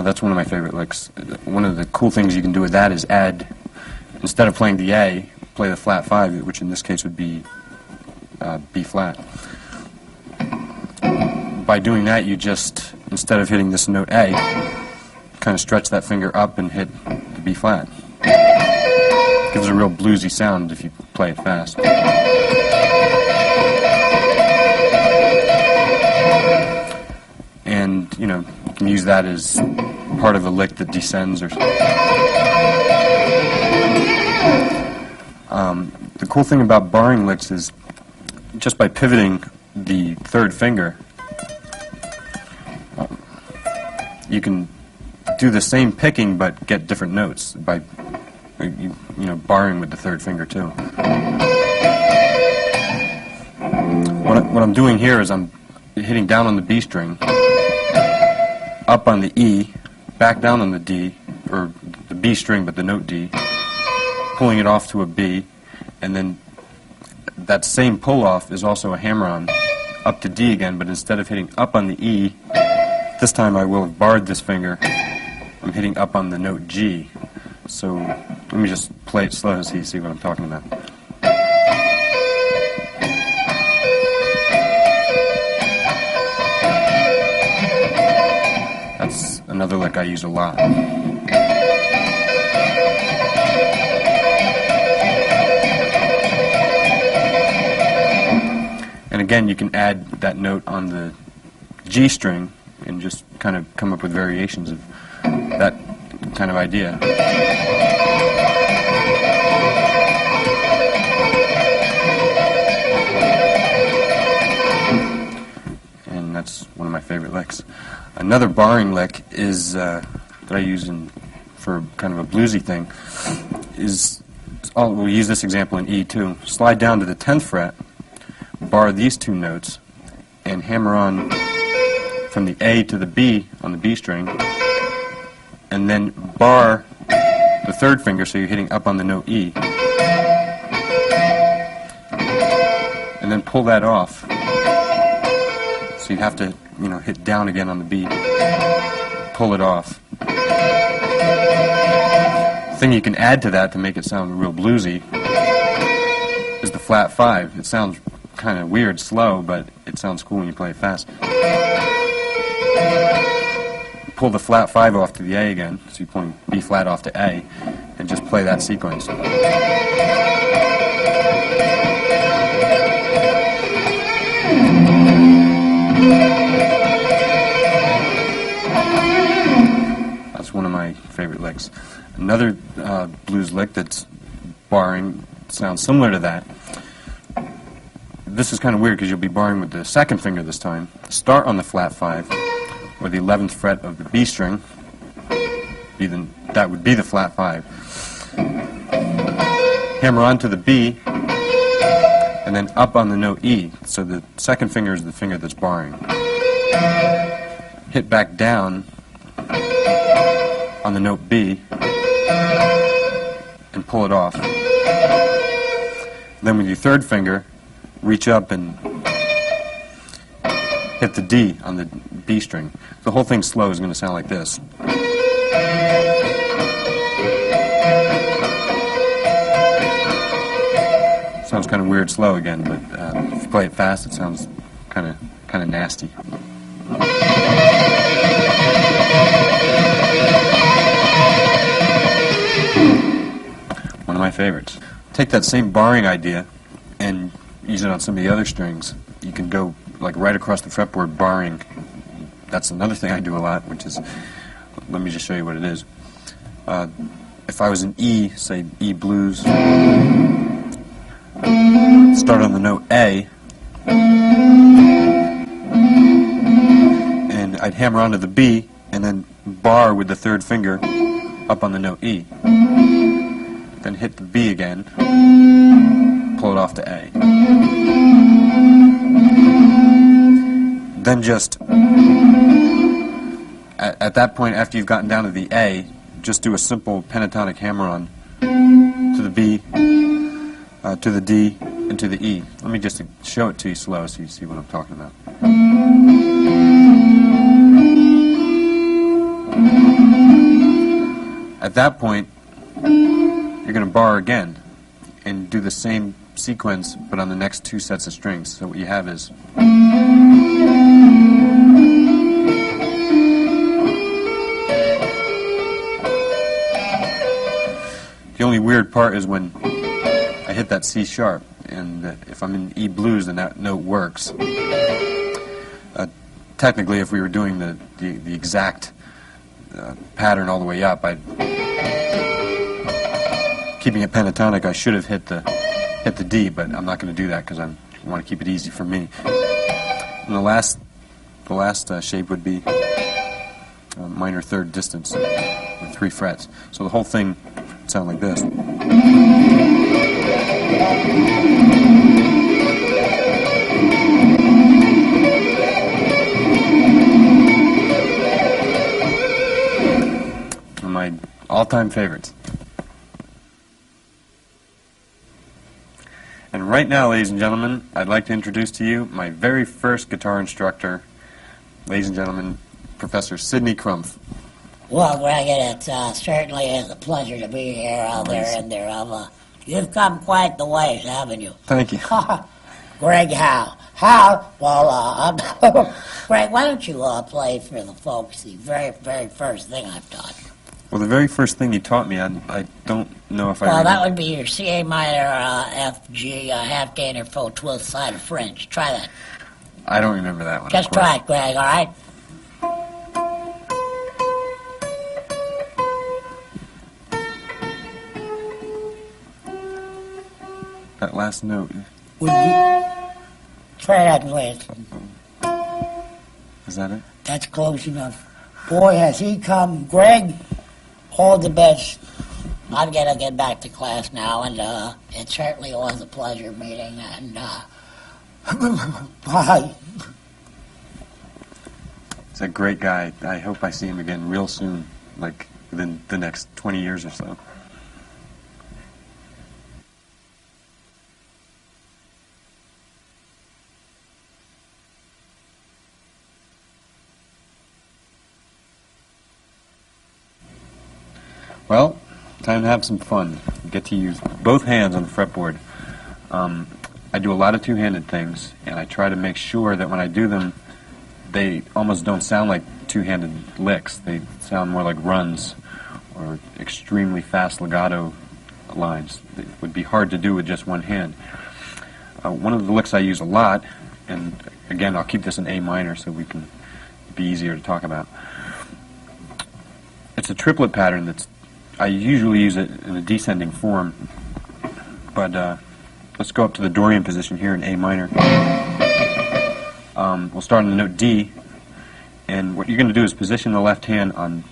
That's one of my favorite licks. One of the cool things you can do with that is add, instead of playing the A, play the flat 5, which in this case would be B flat. By doing that, you just, instead of hitting this note A, kind of stretch that finger up and hit the B flat. It gives a real bluesy sound if you play it fast. And, you know, you can use that as part of a lick that descends or something. The cool thing about barring licks is just by pivoting the third finger, you can do the same picking but get different notes by you know, barring with the third finger too. What I'm doing here is I'm hitting down on the B string, up on the E, back down on the D, or the B string but the note D, pulling it off to a B, and then that same pull-off is also a hammer-on up to D again, but instead of hitting up on the E, this time I will have barred this finger. I'm hitting up on the note G. So let me just play it slow so you see what I'm talking about. That's another lick I use a lot. And again, you can add that note on the G string and just kind of come up with variations of that kind of idea. And that's one of my favorite licks. Another barring lick is that I use for kind of a bluesy thing is, we'll use this example in E too. Slide down to the 10th fret, bar these two notes, and hammer on from the A to the B on the B string, and then bar the third finger so you're hitting up on the note E, and then pull that off. So you'd have to, you know, hit down again on the B, pull it off. The thing you can add to that to make it sound real bluesy is the flat 5. It sounds kind of weird, slow, but it sounds cool when you play it fast. Pull the flat 5 off to the A again, so you're pulling B flat off to A, and just play that sequence. That's one of my favorite licks. Another blues lick that's barring sounds similar to that. This is kind of weird because you'll be barring with the second finger this time. Start on the flat 5, or the 11th fret of the B string. That would be the flat 5. Hammer onto the B, and then up on the note E. So the second finger is the finger that's barring. Hit back down on the note B, and pull it off. Then with your third finger, reach up and hit the D on the B string. The whole thing slow is going to sound like this. Sounds kind of weird slow again, but if you play it fast, it sounds kind of nasty. One of my favorites. Take that same barring idea and use it on some of the other strings. You can go like right across the fretboard barring. That's another thing I do a lot, which is, let me just show you what it is. If I was in E, say E blues, start on the note A, and I'd hammer onto the B, and then bar with the third finger up on the note E. Then hit the B again, pull it off to A. Then just, at that point, after you've gotten down to the A, just do a simple pentatonic hammer-on to the B, to the D, and to the E. Let me just show it to you slow so you see what I'm talking about. At that point, you're going to bar again and do the same sequence, but on the next two sets of strings. So what you have is... The only weird part is when I hit that C sharp, and if I'm in E blues, then that note works. Technically, if we were doing the exact pattern all the way up, keeping it pentatonic, I should have hit the D, but I'm not going to do that because I want to keep it easy for me. And the last shape would be minor third distance with 3 frets. So the whole thing would sound like this. My all-time favorites. And right now, ladies and gentlemen, I'd like to introduce to you my very first guitar instructor, ladies and gentlemen, Professor Sidney Crumpf. Well, Greg, it certainly is a pleasure to be here out there, and you've come quite the ways, haven't you? Thank you. Greg Howe. Howe, well, Greg, why don't you play for the folks the very, very first thing I've taught you? Well, the very first thing you taught me, I don't know if I Well, remember. that would be your C minor, F, G, half gainer, full 12th side of French. Try that. I don't remember that one. Just try it, Greg, all right? That last note. Try that, please. Is that it? That's close enough. Boy, has he come. Greg, all the best. I've got to get back to class now, and it certainly was a pleasure meeting, and bye. He's a great guy. I hope I see him again real soon, like within the next 20 years or so. Well, time to have some fun. Get to use both hands on the fretboard. I do a lot of two-handed things, and I try to make sure that when I do them, they almost don't sound like two-handed licks. They sound more like runs or extremely fast legato lines. It would be hard to do with just one hand. One of the licks I use a lot, and again, I'll keep this in A minor so we can be easier to talk about. It's a triplet pattern that's I usually use it in a descending form, but let's go up to the Dorian position here in A minor. We'll start on the note D, and what you're going to do is position the left hand on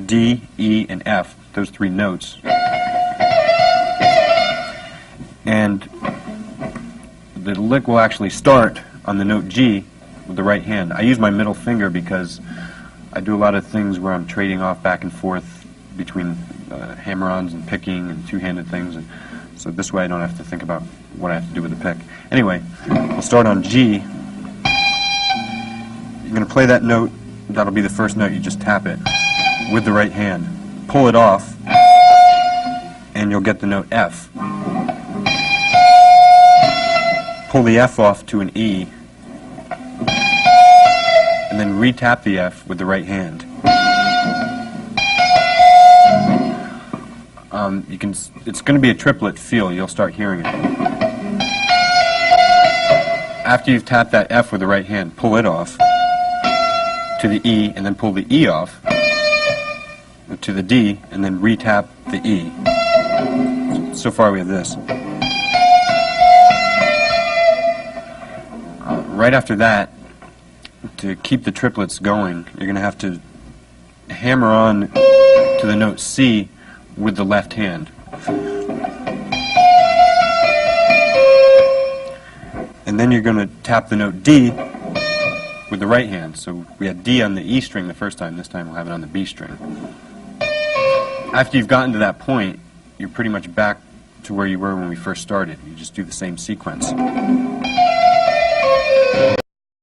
D, E, and F, those 3 notes, and the lick will actually start on the note G with the right hand. I use my middle finger because I do a lot of things where I'm trading off back and forth between hammer-ons and picking and two-handed things, and so this way I don't have to think about what I have to do with the pick. Anyway, we'll start on G. You're going to play that note. That'll be the first note. You just tap it with the right hand. Pull it off, and you'll get the note F. Pull the F off to an E, and then re-tap the F with the right hand. It's going to be a triplet feel. You'll start hearing it. After you've tapped that F with the right hand, pull it off to the E, and then pull the E off to the D, and then re-tap the E. So far we have this. Right after that, to keep the triplets going, you're going to have to hammer on to the note C with the left hand. And then you're going to tap the note D with the right hand. So we had D on the E string the first time. This time we'll have it on the B string. After you've gotten to that point, you're pretty much back to where you were when we first started. You just do the same sequence.